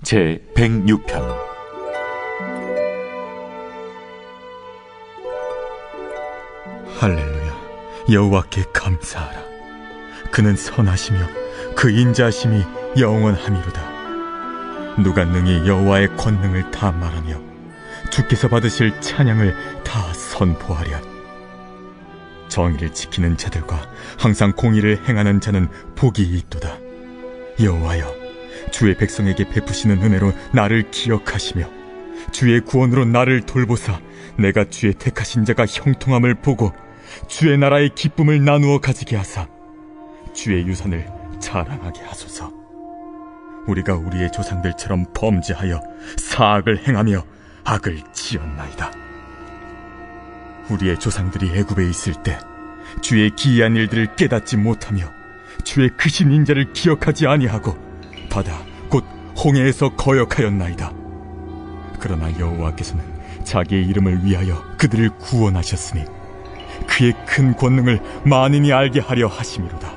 제 106편 할렐루야. 여호와께 감사하라. 그는 선하시며 그 인자하심이 영원함이로다. 누가 능히 여호와의 권능을 다 말하며 주께서 받으실 찬양을 다 선포하랴. 정의를 지키는 자들과 항상 공의를 행하는 자는 복이 있도다. 여호와여, 주의 백성에게 베푸시는 은혜로 나를 기억하시며 주의 구원으로 나를 돌보사 내가 주의 택하신 자가 형통함을 보고 주의 나라의 기쁨을 나누어 가지게 하사 주의 유산을 자랑하게 하소서. 우리가 우리의 조상들처럼 범죄하여 사악을 행하며 악을 지었나이다. 우리의 조상들이 애굽에 있을 때 주의 기이한 일들을 깨닫지 못하며 주의 크신 인자를 기억하지 아니하고 바다 곧 홍해에서 거역하였나이다. 그러나 여호와께서는 자기의 이름을 위하여 그들을 구원하셨으니 그의 큰 권능을 만인이 알게 하려 하심이로다.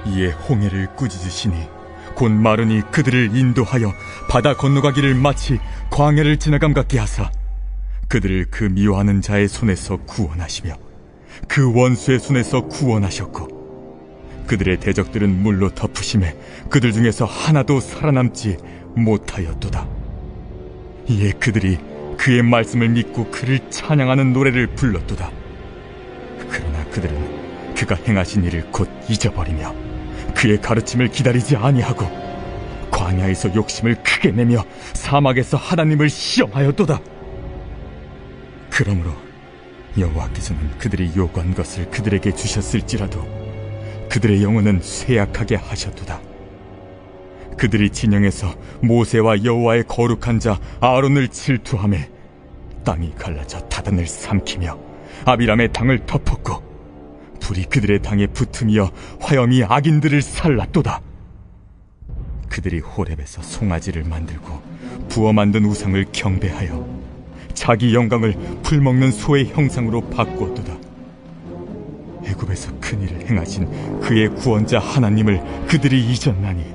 이에 홍해를 꾸짖으시니 곧 마르니 그들을 인도하여 바다 건너가기를 마치 광야를 지나감 같게 하사 그들을 그 미워하는 자의 손에서 구원하시며 그 원수의 손에서 구원하셨고 그들의 대적들은 물로 덮으심에 그들 중에서 하나도 살아남지 못하였도다. 이에 그들이 그의 말씀을 믿고 그를 찬양하는 노래를 불렀도다. 그러나 그들은 그가 행하신 일을 곧 잊어버리며 그의 가르침을 기다리지 아니하고 광야에서 욕심을 크게 내며 사막에서 하나님을 시험하였도다. 그러므로 여호와께서는 그들이 요구한 것을 그들에게 주셨을지라도 그들의 영혼은 쇠약하게 하셨도다. 그들이 진영에서 모세와 여호와의 거룩한 자 아론을 질투하며 땅이 갈라져 다단을 삼키며 아비람의 당을 덮었고 불이 그들의 당에 붙으며 화염이 악인들을 살랐도다. 그들이 호렙에서 송아지를 만들고 부어 만든 우상을 경배하여 자기 영광을 풀먹는 소의 형상으로 바꾸었도다. 애굽에서 큰일을 행하신 그의 구원자 하나님을 그들이 잊었나니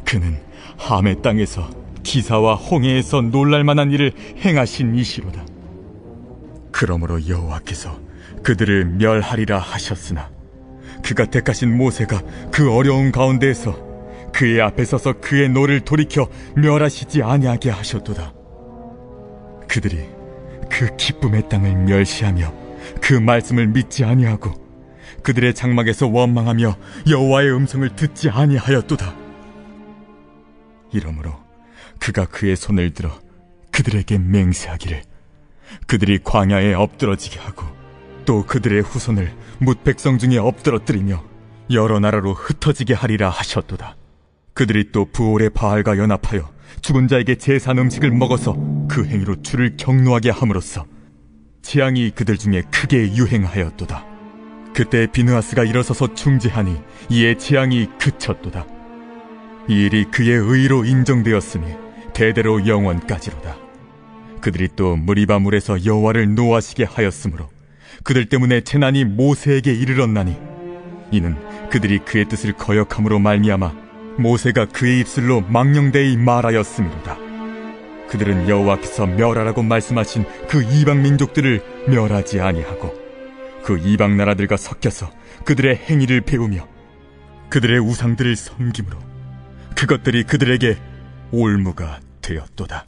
그는 함의 땅에서 기사와 홍해에서 놀랄만한 일을 행하신 이시로다. 그러므로 여호와께서 그들을 멸하리라 하셨으나 그가 택하신 모세가 그 어려운 가운데에서 그의 앞에 서서 그의 노를 돌이켜 멸하시지 아니하게 하셨도다. 그들이 그 기쁨의 땅을 멸시하며 그 말씀을 믿지 아니하고 그들의 장막에서 원망하며 여호와의 음성을 듣지 아니하였도다. 이러므로 그가 그의 손을 들어 그들에게 맹세하기를 그들이 광야에 엎드러지게 하고 또 그들의 후손을 뭇 백성 중에 엎드러뜨리며 여러 나라로 흩어지게 하리라 하셨도다. 그들이 또 부올의 바알과 연합하여 죽은 자에게 제산 음식을 먹어서 그 행위로 주를 경노하게 함으로써 재앙이 그들 중에 크게 유행하였도다. 그때 비느하스가 일어서서 중재하니 이에 재앙이 그쳤도다. 이 일이 그의 의로 인정되었으니 대대로 영원까지로다. 그들이 또 무리바 물에서 여호와를 노하시게 하였으므로 그들 때문에 재난이 모세에게 이르렀나니 이는 그들이 그의 뜻을 거역함으로 말미암아 모세가 그의 입술로 망령되이 말하였음이로다. 그들은 여호와께서 멸하라고 말씀하신 그 이방 민족들을 멸하지 아니하고 그 이방 나라들과 섞여서 그들의 행위를 배우며 그들의 우상들을 섬김으로 그것들이 그들에게 올무가 되었도다.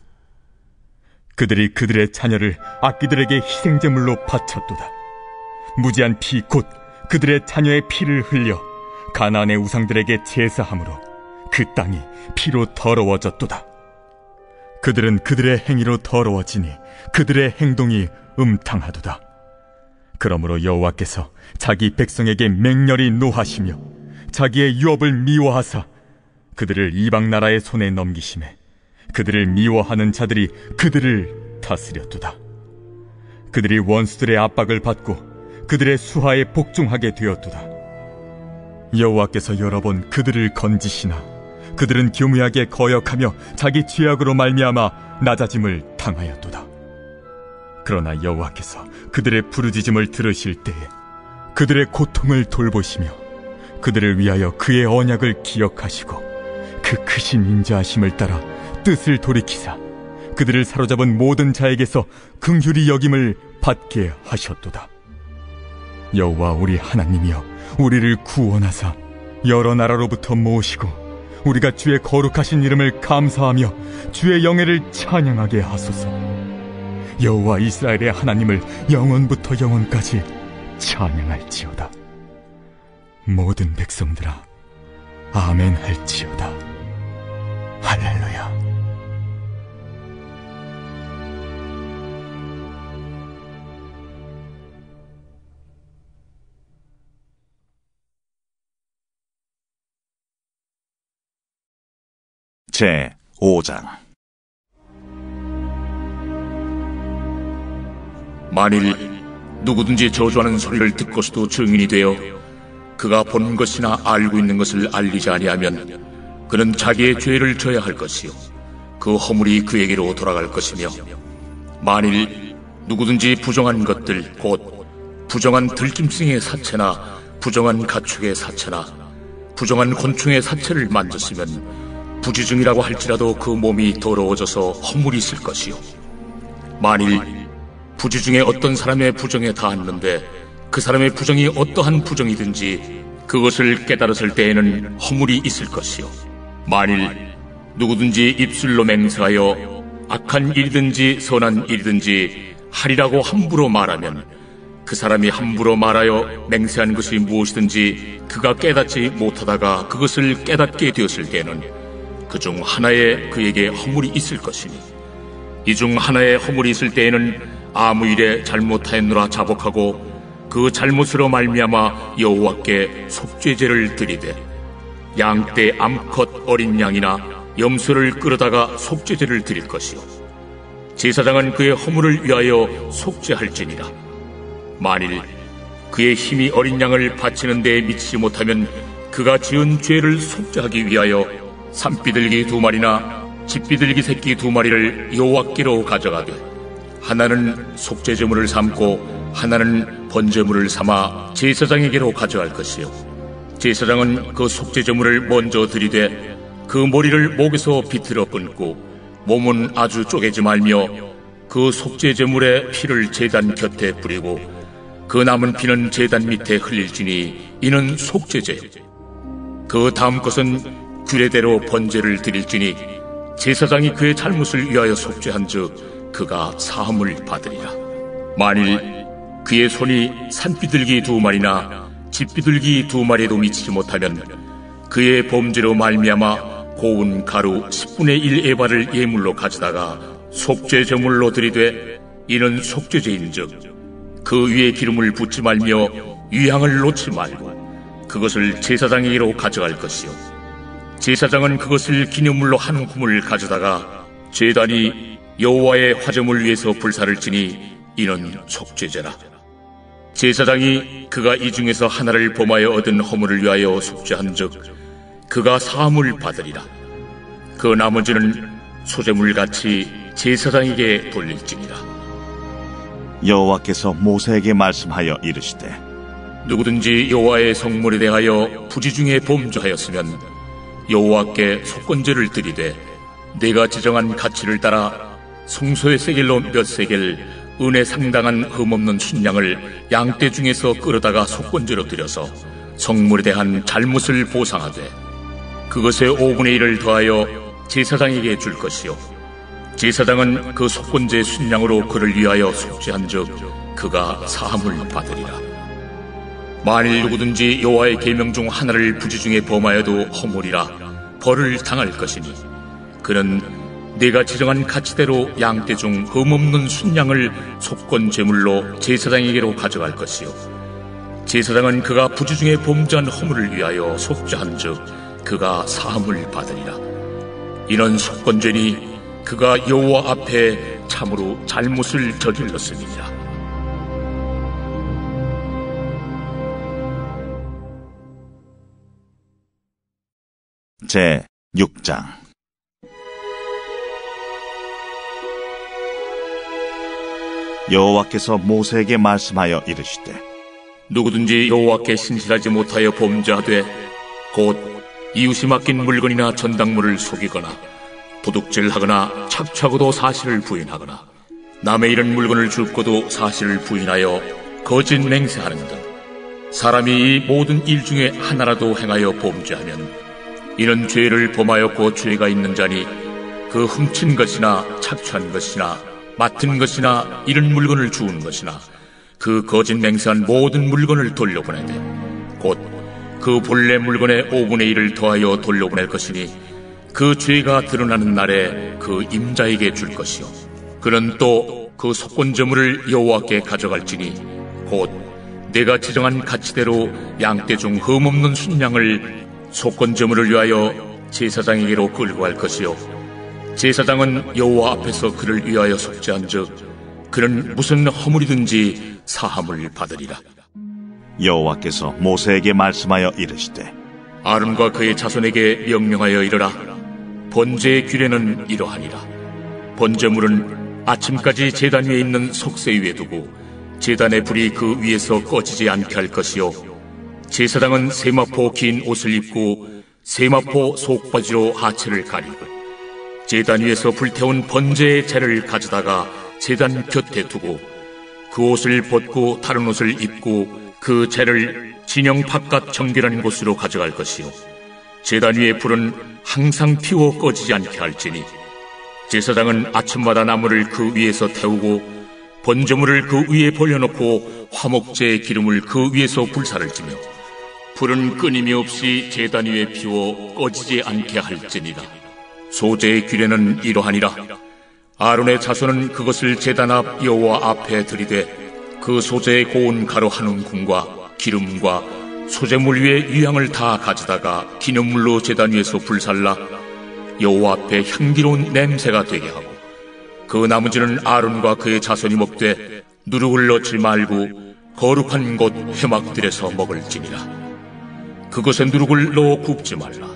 그들이 그들의 자녀를 악기들에게 희생제물로 바쳤도다. 무지한 피 곧 그들의 자녀의 피를 흘려 가나안의 우상들에게 제사함으로 그 땅이 피로 더러워졌도다. 그들은 그들의 행위로 더러워지니 그들의 행동이 음탕하도다. 그러므로 여호와께서 자기 백성에게 맹렬히 노하시며 자기의 유업을 미워하사 그들을 이방 나라의 손에 넘기심에 그들을 미워하는 자들이 그들을 다스렸도다. 그들이 원수들의 압박을 받고 그들의 수하에 복종하게 되었도다. 여호와께서 여러 번 그들을 건지시나 그들은 교묘하게 거역하며 자기 죄악으로 말미암아 낮아짐을 당하였도다. 그러나 여호와께서 그들의 부르짖음을 들으실 때에 그들의 고통을 돌보시며 그들을 위하여 그의 언약을 기억하시고 그 그 크신 인자하심을 따라 뜻을 돌이키사 그들을 사로잡은 모든 자에게서 긍휼히 여김을 받게 하셨도다. 여호와 우리 하나님이여, 우리를 구원하사 여러 나라로부터 모으시고 우리가 주의 거룩하신 이름을 감사하며 주의 영예를 찬양하게 하소서. 여호와 이스라엘의 하나님을 영원부터 영원까지 찬양할지어다. 모든 백성들아, 아멘 할지어다. 할렐루야. 제 5장. 만일 누구든지 저주하는 소리를 듣고서도 증인이 되어 그가 본 것이나 알고 있는 것을 알리지 아니하면 그는 자기의 죄를 져야 할 것이요 그 허물이 그에게로 돌아갈 것이며, 만일 누구든지 부정한 것들 곧 부정한 들짐승의 사체나 부정한 가축의 사체나 부정한 곤충의 사체를 만졌으면 부지중이라고 할지라도 그 몸이 더러워져서 허물이 있을 것이요, 만일 부지중에 어떤 사람의 부정에 닿았는데 그 사람의 부정이 어떠한 부정이든지 그것을 깨달았을 때에는 허물이 있을 것이요, 만일 누구든지 입술로 맹세하여 악한 일이든지 선한 일이든지 하리라고 함부로 말하면 그 사람이 함부로 말하여 맹세한 것이 무엇이든지 그가 깨닫지 못하다가 그것을 깨닫게 되었을 때는 그 중 하나에 그에게 허물이 있을 것이니, 이 중 하나에 허물이 있을 때에는 아무 일에 잘못하였노라 자복하고 그 잘못으로 말미암아 여호와께 속죄제를 드리되 양떼 암컷 어린 양이나 염소를 끌어다가 속죄제를 드릴 것이요, 제사장은 그의 허물을 위하여 속죄할지니라. 만일 그의 힘이 어린 양을 바치는 데에 미치지 못하면 그가 지은 죄를 속죄하기 위하여 산비둘기 2마리나 집비둘기 새끼 2마리를 여호와께로 가져가되 하나는 속죄제물을 삼고 하나는 번제물을 삼아 제사장에게로 가져갈 것이요, 제사장은 그 속죄제물을 먼저 드리되 그 머리를 목에서 비틀어 끊고 몸은 아주 쪼개지 말며 그 속죄제물의 피를 제단 곁에 뿌리고 그 남은 피는 제단 밑에 흘릴지니 이는 속죄제. 그 다음 것은 규례대로 번제를 드릴지니 제사장이 그의 잘못을 위하여 속죄한즉 그가 사함을 받으리라. 만일 그의 손이 산비둘기 2마리나 집비둘기 2마리에도 미치지 못하면 그의 범죄로 말미암아 고운 가루 10분의 1 에바를 예물로 가져다가 속죄제물로 드리되 이는 속죄제인즉 그 위에 기름을 붓지 말며 유향을 놓지 말고 그것을 제사장에게로 가져갈 것이요, 제사장은 그것을 기념물로 한 hum을 가져다가 제단이 여호와의 화제물 위에서 불사를 지니 이는 속죄제라. 제사장이 그가 이 중에서 하나를 범하여 얻은 허물을 위하여 속죄한즉 그가 사함을 받으리라. 그 나머지는 소제물같이 제사장에게 돌릴지니라. 여호와께서 모세에게 말씀하여 이르시되, 누구든지 여호와의 성물에 대하여 부지중에 범죄하였으면 여호와께 속건제를 드리되 내가 지정한 가치를 따라 송소의 세겔로 몇 세겔 은에 상당한 흠없는 순양을 양떼 중에서 끌어다가 속건제로 드려서 성물에 대한 잘못을 보상하되 그것의 5분의 1을 더하여 제사장에게 줄 것이요, 제사장은 그 속건제 순양으로 그를 위하여 속죄한즉 그가 사함을 받으리라. 만일 누구든지 여호와의 계명 중 하나를 부지중에 범하여도 허물이라 벌을 당할 것이니 그는 내가 지정한 가치대로 양떼 중 흠없는 순양을 속건 제물로 제사장에게로 가져갈 것이요, 제사장은 그가 부지중에 범죄한 허물을 위하여 속죄한즉 그가 사함을 받으리라. 이는 속건죄니 그가 여호와 앞에 참으로 잘못을 저질렀음이니라. 제 6장. 여호와께서 모세에게 말씀하여 이르시되, 누구든지 여호와께 신실하지 못하여 범죄하되 곧 이웃이 맡긴 물건이나 전당물을 속이거나 도둑질하거나 착취하고도 사실을 부인하거나 남의 잃은 물건을 줍고도 사실을 부인하여 거짓 맹세하는 등 사람이 이 모든 일 중에 하나라도 행하여 범죄하면 이는 죄를 범하였고 죄가 있는 자니 그 훔친 것이나 착취한 것이나 맡은 것이나 잃은 물건을 주운 것이나 그 거짓 맹세한 모든 물건을 돌려보내되 곧 그 본래 물건의 5분의 1을 더하여 돌려보낼 것이니 그 죄가 드러나는 날에 그 임자에게 줄 것이요 그는 또 그 속건제물을 여호와께 가져갈지니 곧 내가 지정한 가치대로 양떼 중 흠없는 순양을 속건제물을 위하여 제사장에게로 끌고 갈 것이요 제사장은 여호와 앞에서 그를 위하여 속죄한즉 그는 무슨 허물이든지 사함을 받으리라. 여호와께서 모세에게 말씀하여 이르시되 아론과 그의 자손에게 명령하여 이르라. 번제의 규례는 이러하니라. 번제물은 아침까지 제단 위에 있는 속세 위에 두고 제단의 불이 그 위에서 꺼지지 않게 할 것이요 제사장은 세마포 긴 옷을 입고 세마포 속바지로 하체를 가리고 제단 위에서 불태운 번제의 재를 가져다가 제단 곁에 두고 그 옷을 벗고 다른 옷을 입고 그 재를 진영 바깥 정결한 곳으로 가져갈 것이요 제단 위의 불은 항상 피워 꺼지지 않게 할지니 제사장은 아침마다 나무를 그 위에서 태우고 번제물을 그 위에 벌려놓고 화목제의 기름을 그 위에서 불사를 지며 불은 끊임이 없이 제단 위에 피워 꺼지지 않게 할지니라. 소제의 규례는 이러하니라. 아론의 자손은 그것을 제단 앞 여호와 앞에 들이되 그 소제의 고운 가루 한 움큼과 기름과 소제물 위에 유향을 다 가져다가 기념물로 제단 위에서 불살라 여호와 앞에 향기로운 냄새가 되게 하고 그 나머지는 아론과 그의 자손이 먹되 누룩을 넣지 말고 거룩한 곳 회막들에서 먹을지니라. 그것에 누룩을 넣어 굽지 말라.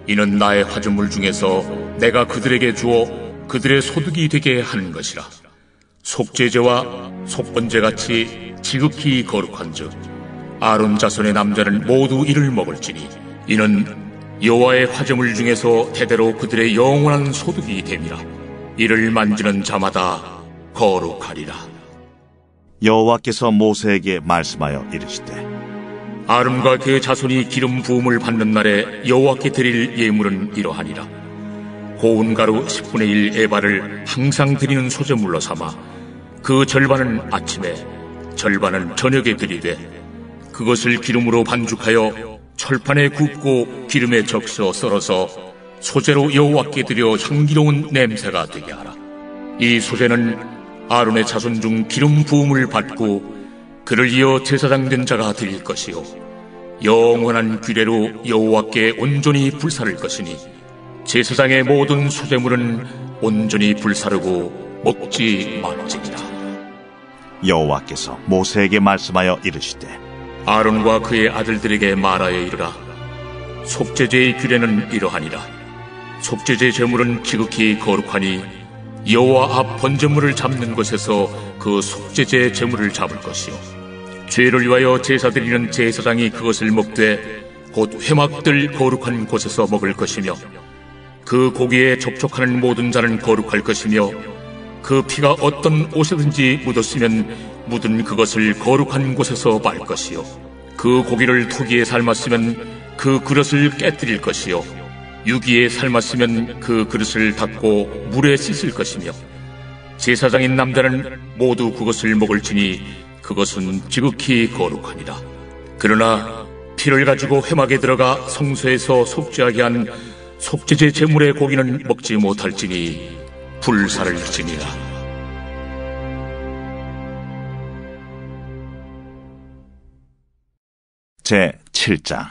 이는 나의 화두물 중에서 내가 그들에게 주어 그들의 소득이 되게 하는 것이라. 속죄제와 속번제같이 지극히 거룩한즉 아론 자손의 남자는 모두 이를 먹을지니 이는 여호와의 화제물 중에서 대대로 그들의 영원한 소득이 됨이라. 이를 만지는 자마다 거룩하리라. 여호와께서 모세에게 말씀하여 이르시되 아론과 그의 자손이 기름 부음을 받는 날에 여호와께 드릴 예물은 이러하니라. 고운 가루 10분의 1 에바를 항상 드리는 소제물로 삼아 그 절반은 아침에 절반은 저녁에 드리되 그것을 기름으로 반죽하여 철판에 굽고 기름에 적셔 썰어서 소제로 여호와께 드려 향기로운 냄새가 되게 하라. 이 소제는 아론의 자손 중 기름 부음을 받고 그를 이어 제사장 된 자가 드릴 것이요 영원한 규례로 여호와께 온전히 불사를 것이니 제사장의 모든 소제물은 온전히 불사르고 먹지 말지니라. 여호와께서 모세에게 말씀하여 이르시되 아론과 그의 아들들에게 말하여 이르라. 속죄제의 규례는 이러하니라. 속죄제 제물은 지극히 거룩하니 여호와 앞 번제물을 잡는 곳에서 그 속죄제 제물을 잡을 것이요 죄를 위하여 제사 드리는 제사장이 그것을 먹되 곧 회막들 거룩한 곳에서 먹을 것이며 그 고기에 접촉하는 모든 자는 거룩할 것이며 그 피가 어떤 옷에든지 묻었으면 묻은 그것을 거룩한 곳에서 말 것이요 그 고기를 토기에 삶았으면 그 그릇을 깨뜨릴 것이요 유기에 삶았으면 그 그릇을 닦고 물에 씻을 것이며 제사장인 남자는 모두 그것을 먹을지니 그것은 지극히 거룩하니라. 그러나 피를 가지고 회막에 들어가 성소에서 속죄하게 한 속죄제 제물의 고기는 먹지 못할지니 불사를 지니라. 제 7장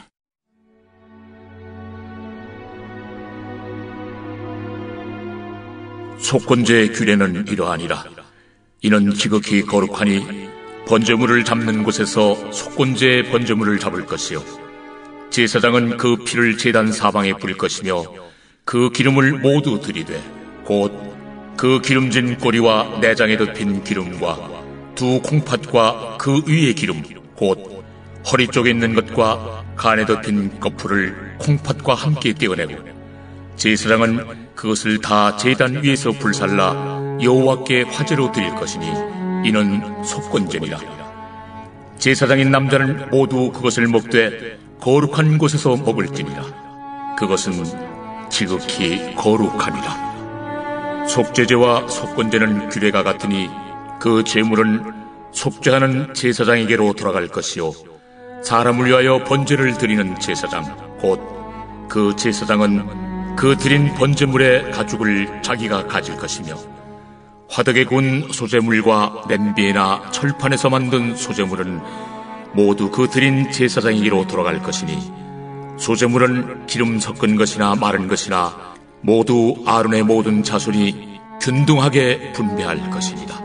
속건제의 규례는 이러하니라. 이는 지극히 거룩하니 번제물을 잡는 곳에서 속건제의 번제물을 잡을 것이요 제사장은 그 피를 제단 사방에 뿌릴 것이며 그 기름을 모두 들이되 곧 그 기름진 꼬리와 내장에 덮인 기름과 두 콩팥과 그 위의 기름 곧 허리 쪽에 있는 것과 간에 덮인 거풀을 콩팥과 함께 떼어내고 제사장은 그것을 다 제단 위에서 불살라 여호와께 화제로 드릴 것이니 이는 속건제니라. 제사장인 남자는 모두 그것을 먹되 거룩한 곳에서 먹을지니라. 그것은 지극히 거룩하니라. 속죄제와 속건제는 규례가 같으니 그 제물은 속죄하는 제사장에게로 돌아갈 것이요 사람을 위하여 번제를 드리는 제사장 곧 그 제사장은 그 드린 번제물의 가죽을 자기가 가질 것이며 화덕에 구운 소제물과 냄비나 철판에서 만든 소제물은 모두 그 드린 제사장에게로 돌아갈 것이니 소제물은 기름 섞은 것이나 마른 것이나 모두 아론의 모든 자손이 균등하게 분배할 것이니라.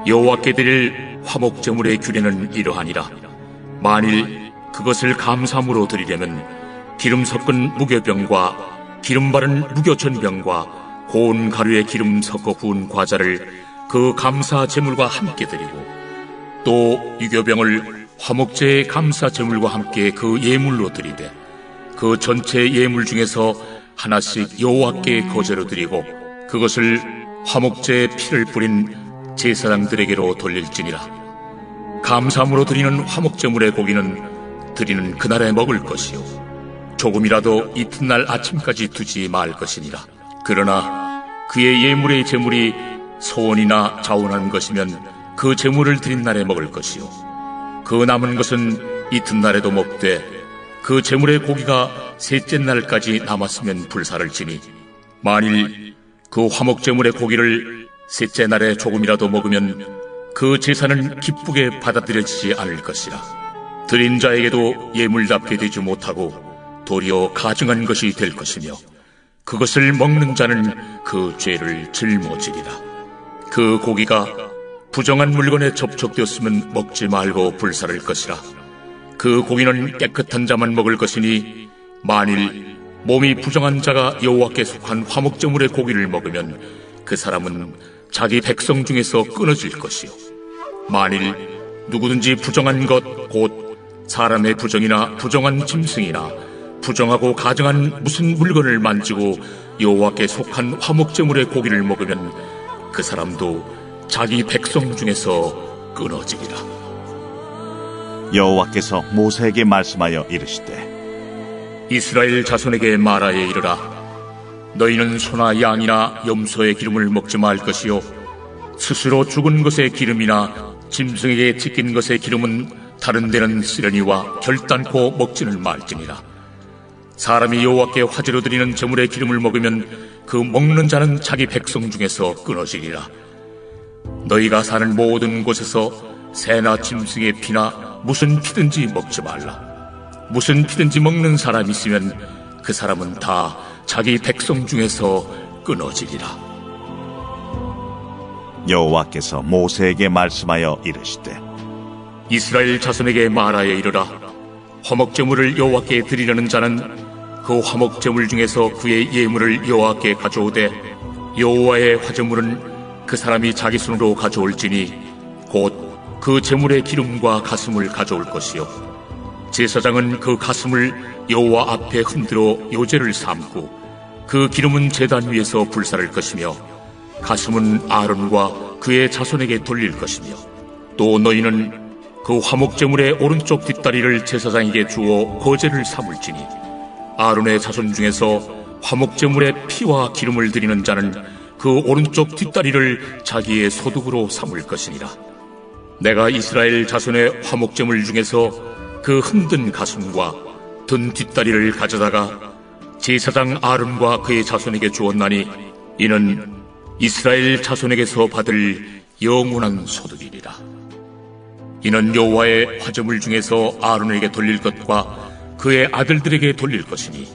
여호와께 드릴 화목제물의 규례는 이러하니라. 만일 그것을 감사함으로 드리려면 기름 섞은 무교병과 기름 바른 무교전병과 고운 가루에 기름 섞어 구운 과자를 그 감사 제물과 함께 드리고 또 유교병을 화목제의 감사 제물과 함께 그 예물로 드리되 그 전체 예물 중에서 하나씩 여호와께 거제로 드리고 그것을 화목제의 피를 뿌린 제사장들에게로 돌릴지니라. 감사함으로 드리는 화목제물의 고기는 드리는 그날에 먹을 것이요 조금이라도 이튿날 아침까지 두지 말 것이니라. 그러나 그의 예물의 제물이 소원이나 자원한 것이면 그 제물을 드린 날에 먹을 것이요 그 남은 것은 이튿날에도 먹되 그 제물의 고기가 셋째 날까지 남았으면 불사를 지니 만일 그 화목제물의 고기를 셋째 날에 조금이라도 먹으면 그 제사는 기쁘게 받아들여지지 않을 것이라. 드린 자에게도 예물답게 되지 못하고 도리어 가증한 것이 될 것이며 그것을 먹는 자는 그 죄를 짊어지리라. 그 고기가 부정한 물건에 접촉되었으면 먹지 말고 불사를 것이라. 그 고기는 깨끗한 자만 먹을 것이니 만일 몸이 부정한 자가 여호와께 속한 화목제물의 고기를 먹으면 그 사람은 자기 백성 중에서 끊어질 것이요 만일 누구든지 부정한 것 곧 사람의 부정이나 부정한 짐승이나 부정하고 가증한 무슨 물건을 만지고 여호와께 속한 화목제물의 고기를 먹으면 그 사람도 자기 백성 중에서 끊어지리라. 여호와께서 모세에게 말씀하여 이르시되 이스라엘 자손에게 말하여 이르라. 너희는 소나 양이나 염소의 기름을 먹지 말 것이요 스스로 죽은 것의 기름이나 짐승에게 찢긴 것의 기름은 다른 데는 쓰려니와 결단코 먹지는 말지니라. 사람이 여호와께 화제로 드리는 제물의 기름을 먹으면 그 먹는 자는 자기 백성 중에서 끊어지리라. 너희가 사는 모든 곳에서 새나 짐승의 피나 무슨 피든지 먹지 말라. 무슨 피든지 먹는 사람이 있으면 그 사람은 다 자기 백성 중에서 끊어지리라. 여호와께서 모세에게 말씀하여 이르시되 이스라엘 자손에게 말하여 이르라. 화목제물을 여호와께 드리려는 자는 그 화목제물 중에서 그의 예물을 여호와께 가져오되 여호와의 화제물은 그 사람이 자기 손으로 가져올지니 곧 그 제물의 기름과 가슴을 가져올 것이요 제사장은 그 가슴을 여호와 앞에 흔들어 요제를 삼고 그 기름은 제단 위에서 불사를 것이며 가슴은 아론과 그의 자손에게 돌릴 것이며 또 너희는 그 화목제물의 오른쪽 뒷다리를 제사장에게 주어 거제를 삼을지니 아론의 자손 중에서 화목제물의 피와 기름을 드리는 자는 그 오른쪽 뒷다리를 자기의 소득으로 삼을 것이니라. 내가 이스라엘 자손의 화목제물 중에서 그 흔든 가슴과 든 뒷다리를 가져다가 제사장 아론과 그의 자손에게 주었나니 이는 이스라엘 자손에게서 받을 영원한 소득이니라. 이는 여호와의 화제물 중에서 아론에게 돌릴 것과 그의 아들들에게 돌릴 것이니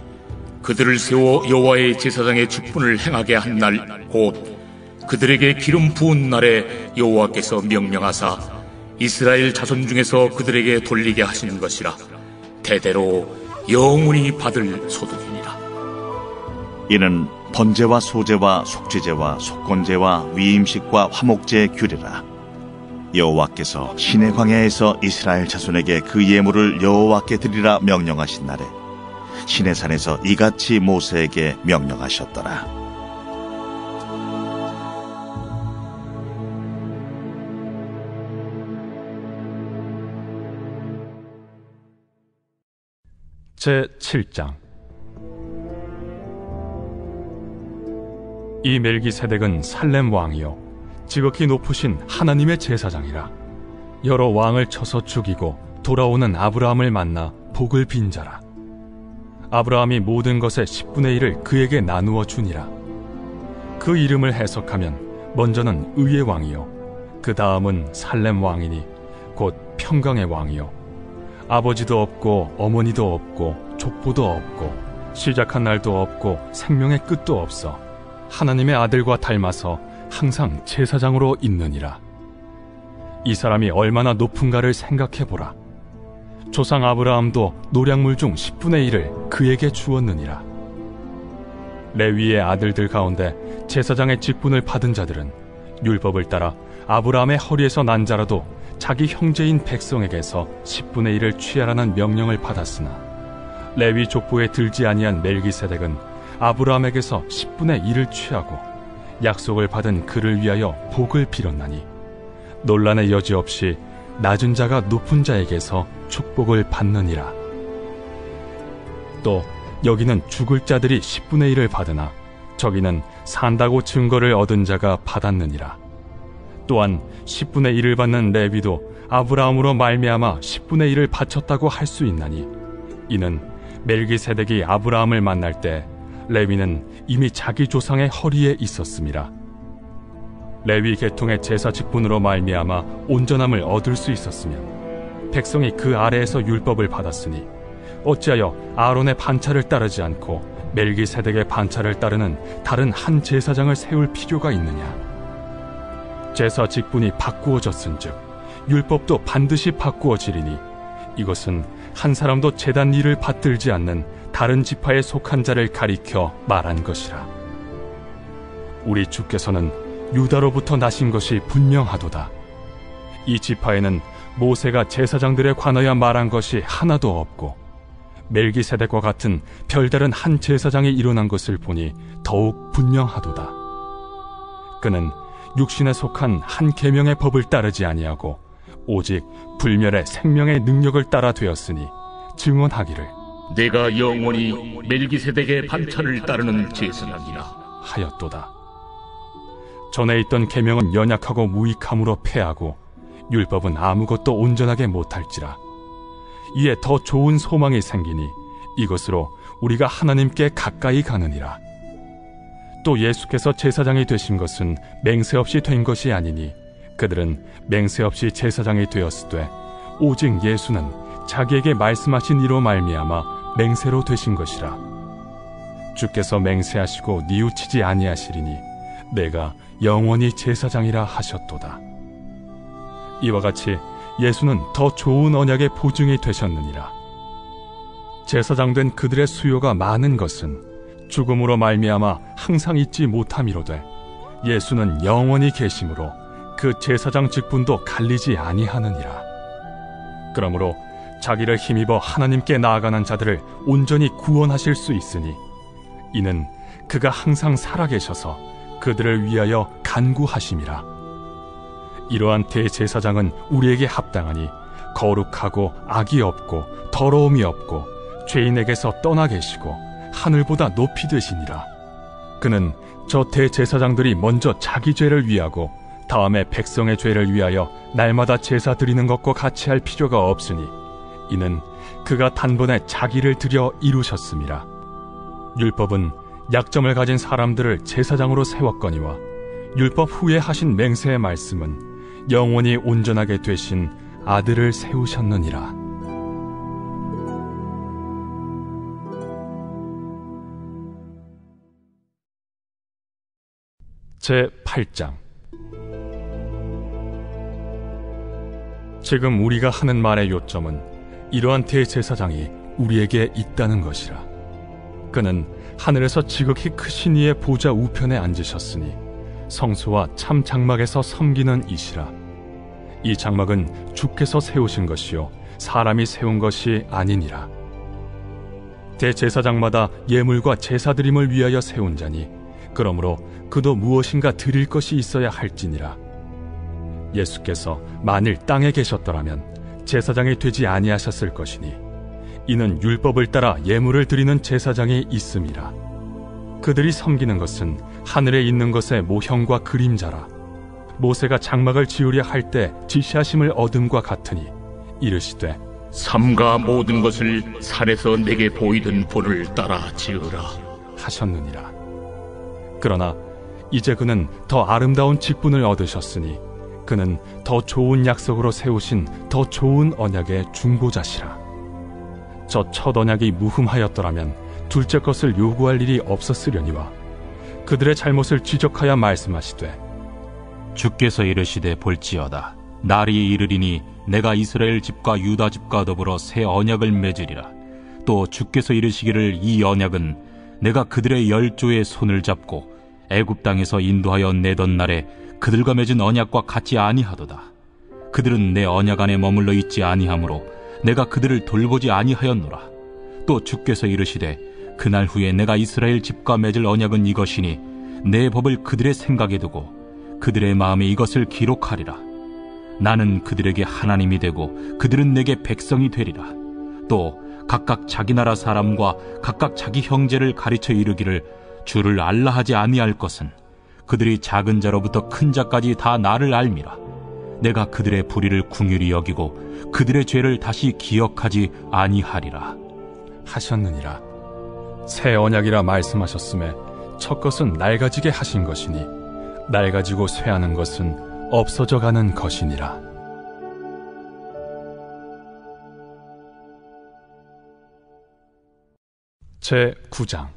그들을 세워 여호와의 제사장의 직분을 행하게 한 날 곧 그들에게 기름 부은 날에 여호와께서 명령하사 이스라엘 자손 중에서 그들에게 돌리게 하시는 것이라. 대대로 영원히 받을 소득이니라. 이는 번제와 소제와 속죄제와 속건제와 위임식과 화목제의 규례라. 여호와께서 시내 광야에서 이스라엘 자손에게 그 예물을 여호와께 드리라 명령하신 날에 시내산에서 이같이 모세에게 명령하셨더라. 제7장. 이 멜기세덱은 살렘 왕이요 지극히 높으신 하나님의 제사장이라. 여러 왕을 쳐서 죽이고 돌아오는 아브라함을 만나 복을 빈 자라. 아브라함이 모든 것의 10분의 1을 그에게 나누어 주니라. 그 이름을 해석하면 먼저는 의의 왕이요 그 다음은 살렘 왕이니 곧 평강의 왕이요 아버지도 없고 어머니도 없고 족보도 없고 시작한 날도 없고 생명의 끝도 없어 하나님의 아들과 닮아서 항상 제사장으로 있느니라. 이 사람이 얼마나 높은가를 생각해보라. 조상 아브라함도 노량물 중 10분의 1을 그에게 주었느니라. 레위의 아들들 가운데 제사장의 직분을 받은 자들은 율법을 따라 아브라함의 허리에서 난 자라도 자기 형제인 백성에게서 10분의 1을 취하라는 명령을 받았으나 레위 족보에 들지 아니한 멜기세덱은 아브라함에게서 10분의 1을 취하고 약속을 받은 그를 위하여 복을 빌었나니 논란의 여지 없이 낮은 자가 높은 자에게서 축복을 받느니라. 또 여기는 죽을 자들이 10분의 1을 받으나 저기는 산다고 증거를 얻은 자가 받았느니라. 또한 10분의 1을 받는 레위도 아브라함으로 말미암아 10분의 1을 바쳤다고 할 수 있나니 이는 멜기세덱이 아브라함을 만날 때 레위는 이미 자기 조상의 허리에 있었음이라. 레위 계통의 제사 직분으로 말미암아 온전함을 얻을 수 있었으면 백성이 그 아래에서 율법을 받았으니 어찌하여 아론의 반차를 따르지 않고 멜기세덱의 반차를 따르는 다른 한 제사장을 세울 필요가 있느냐. 제사 직분이 바꾸어졌은즉 율법도 반드시 바꾸어지리니 이것은 한 사람도 제단 일을 받들지 않는 다른 지파에 속한 자를 가리켜 말한 것이라. 우리 주께서는 유다로부터 나신 것이 분명하도다. 이 지파에는 모세가 제사장들에 관하여 말한 것이 하나도 없고 멜기세덱과 같은 별다른 한 제사장이 일어난 것을 보니 더욱 분명하도다. 그는 육신에 속한 한 계명의 법을 따르지 아니하고 오직 불멸의 생명의 능력을 따라 되었으니 증언하기를 내가 영원히 멜기세덱의 반차를 따르는 제사장이라 하였도다. 전에 있던 계명은 연약하고 무익함으로 패하고 율법은 아무것도 온전하게 못할지라. 이에 더 좋은 소망이 생기니 이것으로 우리가 하나님께 가까이 가느니라. 또 예수께서 제사장이 되신 것은 맹세 없이 된 것이 아니니 그들은 맹세 없이 제사장이 되었으되 오직 예수는 자기에게 말씀하신 이로 말미암아 맹세로 되신 것이라. 주께서 맹세하시고 뉘우치지 아니하시리니 내가 영원히 제사장이라 하셨도다. 이와 같이 예수는 더 좋은 언약의 보증이 되셨느니라. 제사장 된 그들의 수요가 많은 것은 죽음으로 말미암아 항상 잊지 못함이로되 예수는 영원히 계심으로 그 제사장 직분도 갈리지 아니하느니라. 그러므로 자기를 힘입어 하나님께 나아가는 자들을 온전히 구원하실 수 있으니 이는 그가 항상 살아계셔서 그들을 위하여 간구하심이라. 이러한 대제사장은 우리에게 합당하니 거룩하고 악이 없고 더러움이 없고 죄인에게서 떠나 계시고 하늘보다 높이 되시니라. 그는 저 대제사장들이 먼저 자기 죄를 위하고 다음에 백성의 죄를 위하여 날마다 제사 드리는 것과 같이 할 필요가 없으니 이는 그가 단번에 자기를 드려 이루셨음이라. 율법은 약점을 가진 사람들을 제사장으로 세웠거니와 율법 후에 하신 맹세의 말씀은 영원히 온전하게 되신 아들을 세우셨느니라. 제8장. 지금 우리가 하는 말의 요점은 이러한 대제사장이 우리에게 있다는 것이라. 그는 하늘에서 지극히 크신 이의 보좌 우편에 앉으셨으니 성소와 참 장막에서 섬기는 이시라. 이 장막은 주께서 세우신 것이요 사람이 세운 것이 아니니라. 대제사장마다 예물과 제사드림을 위하여 세운 자니 그러므로 그도 무엇인가 드릴 것이 있어야 할지니라. 예수께서 만일 땅에 계셨더라면 제사장이 되지 아니하셨을 것이니 이는 율법을 따라 예물을 드리는 제사장이 있음이라. 그들이 섬기는 것은 하늘에 있는 것의 모형과 그림자라. 모세가 장막을 지으려 할 때 지시하심을 얻음과 같으니 이르시되 삼가 모든 것을 산에서 내게 보이던 본을 따라 지으라 하셨느니라. 그러나 이제 그는 더 아름다운 직분을 얻으셨으니 그는 더 좋은 약속으로 세우신 더 좋은 언약의 중보자시라. 저 첫 언약이 무흠하였더라면 둘째 것을 요구할 일이 없었으려니와 그들의 잘못을 지적하여 말씀하시되 주께서 이르시되 볼지어다 날이 이르리니 내가 이스라엘 집과 유다 집과 더불어 새 언약을 맺으리라. 또 주께서 이르시기를 이 언약은 내가 그들의 열조의 손을 잡고 애굽 땅에서 인도하여 내던 날에 그들과 맺은 언약과 같지 아니하도다. 그들은 내 언약 안에 머물러 있지 아니하므로 내가 그들을 돌보지 아니하였노라. 또 주께서 이르시되 그날 후에 내가 이스라엘 집과 맺을 언약은 이것이니 내 법을 그들의 생각에 두고 그들의 마음에 이것을 기록하리라. 나는 그들에게 하나님이 되고 그들은 내게 백성이 되리라. 또 각각 자기 나라 사람과 각각 자기 형제를 가르쳐 이르기를 주를 알라 하지 아니할 것은 그들이 작은 자로부터 큰 자까지 다 나를 알미라. 내가 그들의 불의를 긍휼히 여기고 그들의 죄를 다시 기억하지 아니하리라 하셨느니라. 새 언약이라 말씀하셨음에 첫 것은 낡아지게 하신 것이니 낡아지고 쇠하는 것은 없어져 가는 것이니라. 제9장.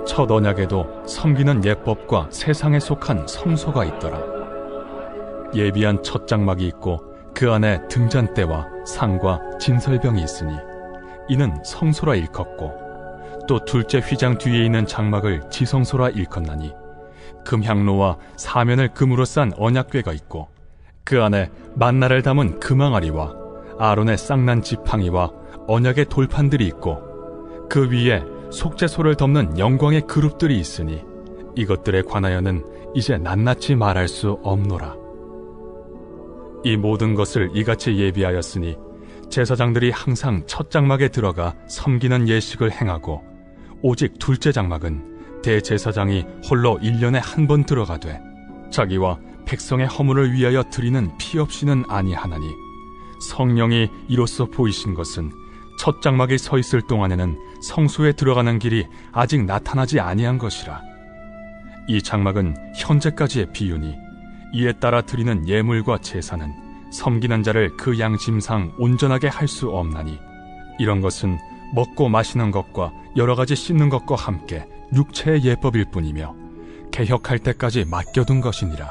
첫 언약에도 섬기는 예법과 세상에 속한 성소가 있더라. 예비한 첫 장막이 있고 그 안에 등잔대와 상과 진설병이 있으니 이는 성소라 일컫고, 또 둘째 휘장 뒤에 있는 장막을 지성소라 일컫나니 금향로와 사면을 금으로 싼 언약궤가 있고 그 안에 만나를 담은 금항아리와 아론의 쌍난 지팡이와 언약의 돌판들이 있고 그 위에 속죄소를 덮는 영광의 그룹들이 있으니 이것들에 관하여는 이제 낱낱이 말할 수 없노라. 이 모든 것을 이같이 예비하였으니 제사장들이 항상 첫 장막에 들어가 섬기는 예식을 행하고 오직 둘째 장막은 대제사장이 홀로 1년에 한 번 들어가되 자기와 백성의 허물을 위하여 드리는 피 없이는 아니하나니 성령이 이로써 보이신 것은 첫 장막에 서 있을 동안에는 성소에 들어가는 길이 아직 나타나지 아니한 것이라. 이 장막은 현재까지의 비유니 이에 따라 드리는 예물과 제사는 섬기는 자를 그 양심상 온전하게 할 수 없나니 이런 것은 먹고 마시는 것과 여러 가지 씻는 것과 함께 육체의 예법일 뿐이며 개혁할 때까지 맡겨둔 것이니라.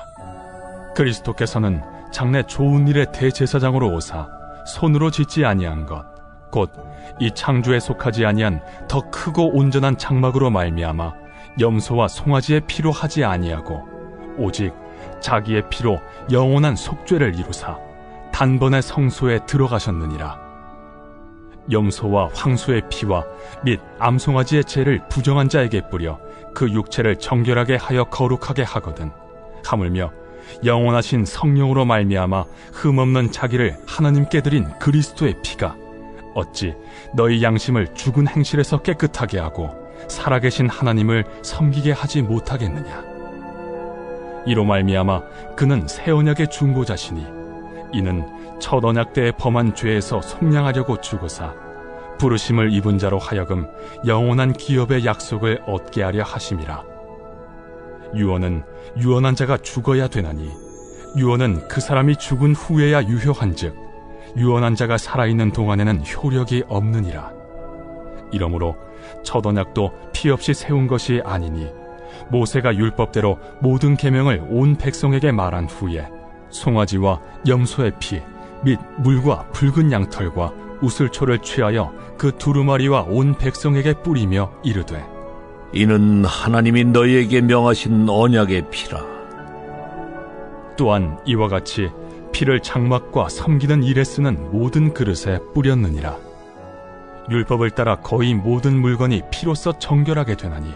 그리스도께서는 장래 좋은 일의 대제사장으로 오사 손으로 짓지 아니한 것 곧 이 창조에 속하지 아니한 더 크고 온전한 장막으로 말미암아 염소와 송아지의 피로 하지 아니하고 오직 자기의 피로 영원한 속죄를 이루사 단번에 성소에 들어가셨느니라. 염소와 황소의 피와 및 암송아지의 죄를 부정한 자에게 뿌려 그 육체를 정결하게 하여 거룩하게 하거든. 하물며 영원하신 성령으로 말미암아 흠없는 자기를 하나님께 드린 그리스도의 피가 어찌 너희 양심을 죽은 행실에서 깨끗하게 하고 살아계신 하나님을 섬기게 하지 못하겠느냐. 이로 말미암아 그는 새 언약의 중보자시니 이는 첫 언약 때에 범한 죄에서 속량하려고 죽으사 부르심을 입은 자로 하여금 영원한 기업의 약속을 얻게 하려 하심이라. 유언은 유언한 자가 죽어야 되나니 유언은 그 사람이 죽은 후에야 유효한즉 유언한 자가 살아있는 동안에는 효력이 없느니라. 이러므로 첫 언약도 피 없이 세운 것이 아니니 모세가 율법대로 모든 계명을 온 백성에게 말한 후에 송아지와 염소의 피 및 물과 붉은 양털과 우슬초를 취하여 그 두루마리와 온 백성에게 뿌리며 이르되 이는 하나님이 너희에게 명하신 언약의 피라. 또한 이와 같이 피를 장막과 섬기는 일에 쓰는 모든 그릇에 뿌렸느니라. 율법을 따라 거의 모든 물건이 피로써 정결하게 되나니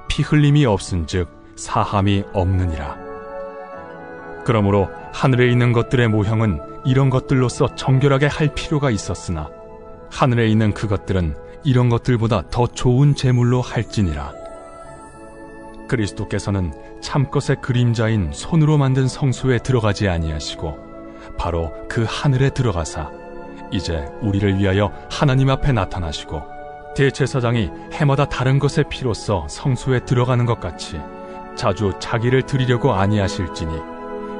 피 흘림이 없은즉 사함이 없느니라. 그러므로 하늘에 있는 것들의 모형은 이런 것들로서 정결하게 할 필요가 있었으나 하늘에 있는 그것들은 이런 것들보다 더 좋은 제물로 할지니라. 그리스도께서는 참것의 그림자인 손으로 만든 성소에 들어가지 아니하시고 바로 그 하늘에 들어가사 이제 우리를 위하여 하나님 앞에 나타나시고 대제사장이 해마다 다른 것의 피로써 성소에 들어가는 것 같이 자주 자기를 드리려고 아니하실지니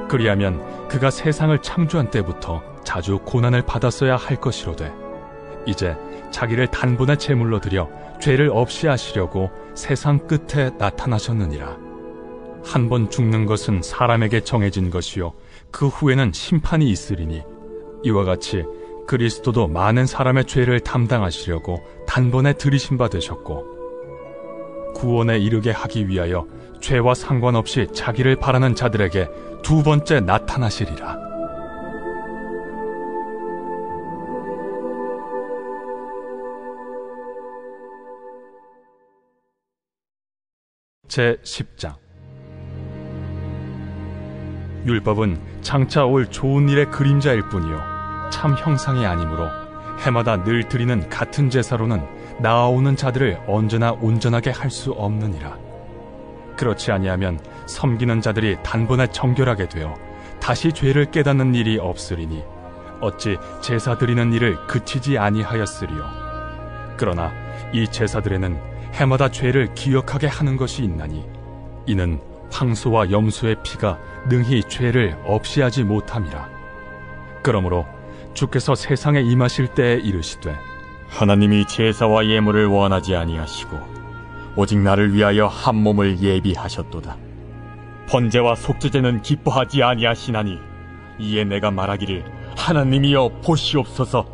그리하면 그가 세상을 창조한 때부터 자주 고난을 받았어야 할 것이로되 이제 자기를 단번에 제물로 드려 죄를 없이 하시려고 세상 끝에 나타나셨느니라. 한 번 죽는 것은 사람에게 정해진 것이요 그 후에는 심판이 있으리니 이와 같이 그리스도도 많은 사람의 죄를 담당하시려고 단번에 들이신 바 되셨고 구원에 이르게 하기 위하여 죄와 상관없이 자기를 바라는 자들에게 두 번째 나타나시리라. 제10장. 율법은 장차 올 좋은 일의 그림자일 뿐이요 참 형상이 아니므로 해마다 늘 드리는 같은 제사로는 나아오는 자들을 언제나 온전하게 할 수 없느니라. 그렇지 아니하면 섬기는 자들이 단번에 정결하게 되어 다시 죄를 깨닫는 일이 없으리니 어찌 제사 드리는 일을 그치지 아니하였으리요. 그러나 이 제사들에는 해마다 죄를 기억하게 하는 것이 있나니 이는 황소와 염소의 피가 능히 죄를 없이 하지 못함이라. 그러므로 주께서 세상에 임하실 때에 이르시되 하나님이 제사와 예물을 원하지 아니하시고 오직 나를 위하여 한 몸을 예비하셨도다. 번제와 속죄제는 기뻐하지 아니하시나니 이에 내가 말하기를 하나님이여 보시옵소서.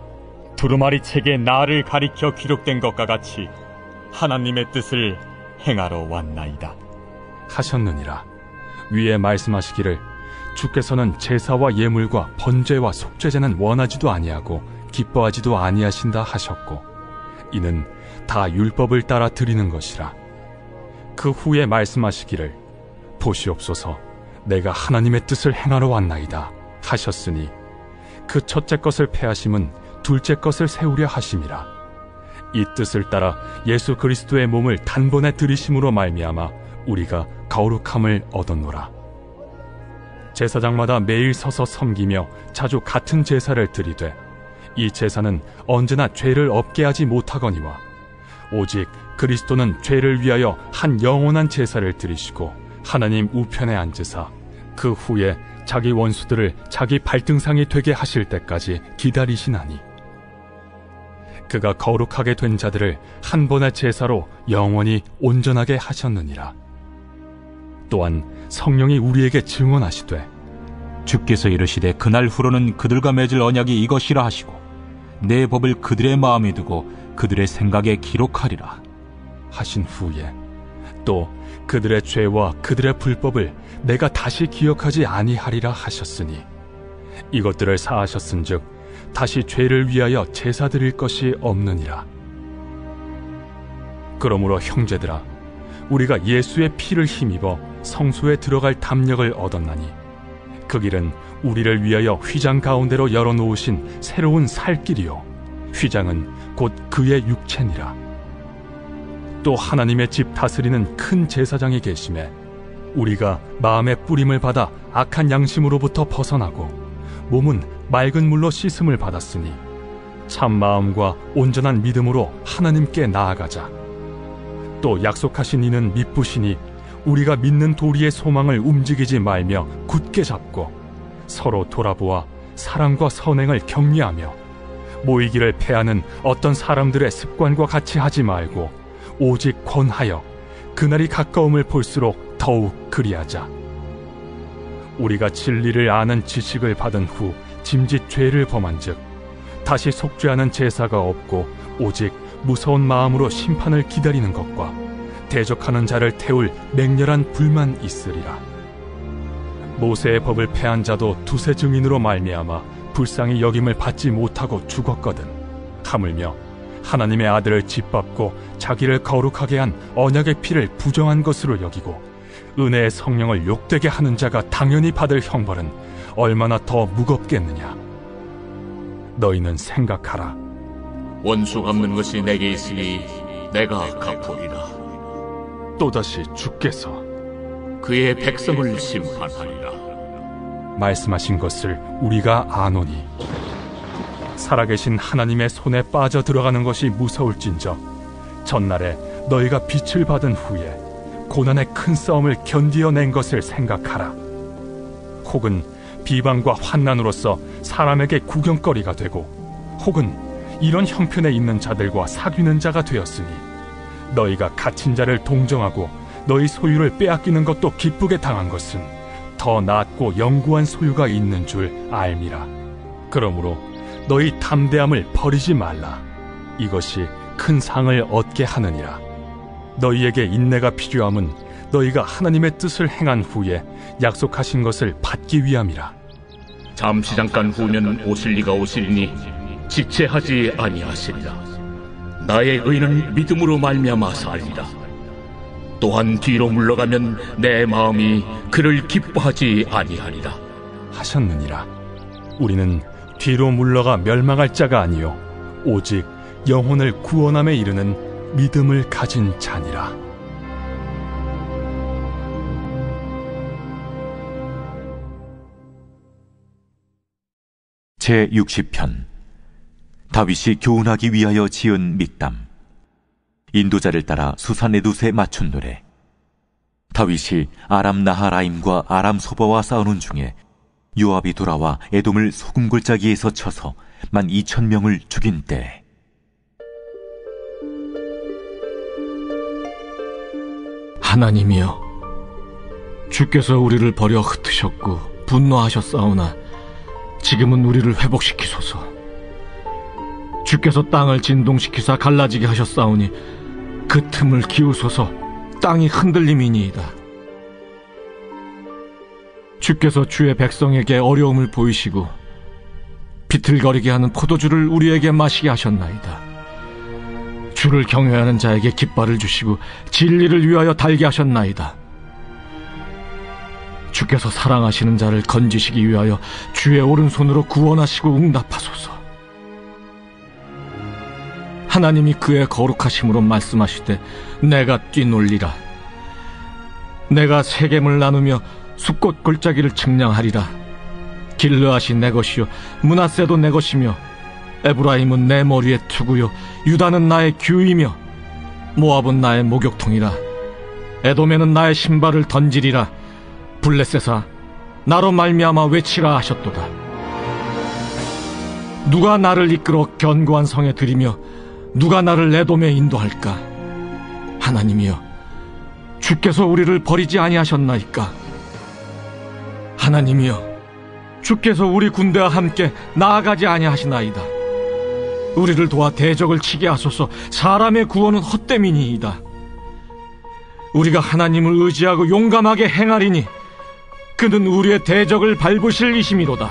두루마리 책에 나를 가리켜 기록된 것과 같이 하나님의 뜻을 행하러 왔나이다 하셨느니라. 위에 말씀하시기를 주께서는 제사와 예물과 번제와 속죄제는 원하지도 아니하고 기뻐하지도 아니하신다 하셨고 이는 다 율법을 따라 드리는 것이라. 그 후에 말씀하시기를 보시옵소서 내가 하나님의 뜻을 행하러 왔나이다 하셨으니 그 첫째 것을 패하심은 둘째 것을 세우려 하심이라. 이 뜻을 따라 예수 그리스도의 몸을 단번에 들이심으로 말미암아 우리가 거룩함을 얻었노라. 제사장마다 매일 서서 섬기며 자주 같은 제사를 드리되 이 제사는 언제나 죄를 없게 하지 못하거니와 오직 그리스도는 죄를 위하여 한 영원한 제사를 드리시고 하나님 우편에 앉으사 그 후에 자기 원수들을 자기 발등상이 되게 하실 때까지 기다리시나니 그가 거룩하게 된 자들을 한 번의 제사로 영원히 온전하게 하셨느니라. 또한 성령이 우리에게 증언하시되 주께서 이르시되 그날 후로는 그들과 맺을 언약이 이것이라 하시고 내 법을 그들의 마음에 두고 그들의 생각에 기록하리라 하신 후에 또 그들의 죄와 그들의 불법을 내가 다시 기억하지 아니하리라 하셨으니 이것들을 사하셨은즉 다시 죄를 위하여 제사 드릴 것이 없느니라. 그러므로 형제들아 우리가 예수의 피를 힘입어 성소에 들어갈 담력을 얻었나니 그 길은 우리를 위하여 휘장 가운데로 열어놓으신 새로운 살 길이요 휘장은 곧 그의 육체니라. 또 하나님의 집 다스리는 큰 제사장이 계심에 우리가 마음의 뿌림을 받아 악한 양심으로부터 벗어나고 몸은 맑은 물로 씻음을 받았으니 참 마음과 온전한 믿음으로 하나님께 나아가자. 또 약속하신 이는 미쁘시니 우리가 믿는 도리의 소망을 움직이지 말며 굳게 잡고 서로 돌아보아 사랑과 선행을 격려하며 모이기를 패하는 어떤 사람들의 습관과 같이 하지 말고 오직 권하여 그날이 가까움을 볼수록 더욱 그리하자. 우리가 진리를 아는 지식을 받은 후 짐짓 죄를 범한즉 다시 속죄하는 제사가 없고 오직 무서운 마음으로 심판을 기다리는 것과 대적하는 자를 태울 맹렬한 불만 있으리라. 모세의 법을 폐한 자도 두세 증인으로 말미암아 불쌍히 여김을 받지 못하고 죽었거든. 하물며 하나님의 아들을 짓밟고 자기를 거룩하게 한 언약의 피를 부정한 것으로 여기고 은혜의 성령을 욕되게 하는 자가 당연히 받을 형벌은 얼마나 더 무겁겠느냐. 너희는 생각하라. 원수 갚는 것이 내게 있으니 내가 갚으리라. 또다시 주께서 그의 백성을 심판하리라. 말씀하신 것을 우리가 아노니 살아계신 하나님의 손에 빠져 들어가는 것이 무서울진저 전날에 너희가 빛을 받은 후에 고난의 큰 싸움을 견디어낸 것을 생각하라. 혹은 비방과 환난으로서 사람에게 구경거리가 되고 혹은 이런 형편에 있는 자들과 사귀는 자가 되었으니 너희가 갇힌 자를 동정하고 너희 소유를 빼앗기는 것도 기쁘게 당한 것은 더 낫고 영구한 소유가 있는 줄 알미라. 그러므로 너희 담대함을 버리지 말라. 이것이 큰 상을 얻게 하느니라. 너희에게 인내가 필요함은 너희가 하나님의 뜻을 행한 후에 약속하신 것을 받기 위함이라. 잠시 잠깐 후면 오실 이가 오시리니 지체하지 아니하시리라. 나의 의는 믿음으로 말미암아 살리라. 또한 뒤로 물러가면 내 마음이 그를 기뻐하지 아니하리라 하셨느니라. 우리는 뒤로 물러가 멸망할 자가 아니요 오직 영혼을 구원함에 이르는 믿음을 가진 자니라. 제60편 다윗이 교훈하기 위하여 지은 믹담. 인도자를 따라 수산에두세 맞춘 노래. 다윗이 아람 나하라임과 아람 소바와 싸우는 중에 요압이 돌아와 에돔을 소금골짜기에서 쳐서 12,000명을 죽인 때, 하나님이여, 주께서 우리를 버려 흩으셨고 분노하셨사오나 지금은 우리를 회복시키소서. 주께서 땅을 진동시키사 갈라지게 하셨사오니 그 틈을 기우소서. 땅이 흔들림이니이다. 주께서 주의 백성에게 어려움을 보이시고 비틀거리게 하는 포도주를 우리에게 마시게 하셨나이다. 주를 경외하는 자에게 깃발을 주시고 진리를 위하여 달게 하셨나이다. 주께서 사랑하시는 자를 건지시기 위하여 주의 오른손으로 구원하시고 응답하소서. 하나님이 그의 거룩하심으로 말씀하시되 내가 뛰놀리라. 내가 세겜을 나누며 숲꽃 골짜기를 측량하리라. 길르앗이 내 것이요 므낫세도 내 것이며 에브라임은 내 머리의 투구요 유다는 나의 규이며 모압은 나의 목욕통이라. 에돔에는 나의 신발을 던지리라. 블레셋아, 나로 말미암아 외치라 하셨도다. 누가 나를 이끌어 견고한 성에 들이며 누가 나를 에돔에 인도할까? 하나님이여, 주께서 우리를 버리지 아니하셨나이까? 하나님이여, 주께서 우리 군대와 함께 나아가지 아니하시나이다. 우리를 도와 대적을 치게 하소서. 사람의 구원은 헛됨이니이다. 우리가 하나님을 의지하고 용감하게 행하리니 그는 우리의 대적을 밟으실 이심이로다.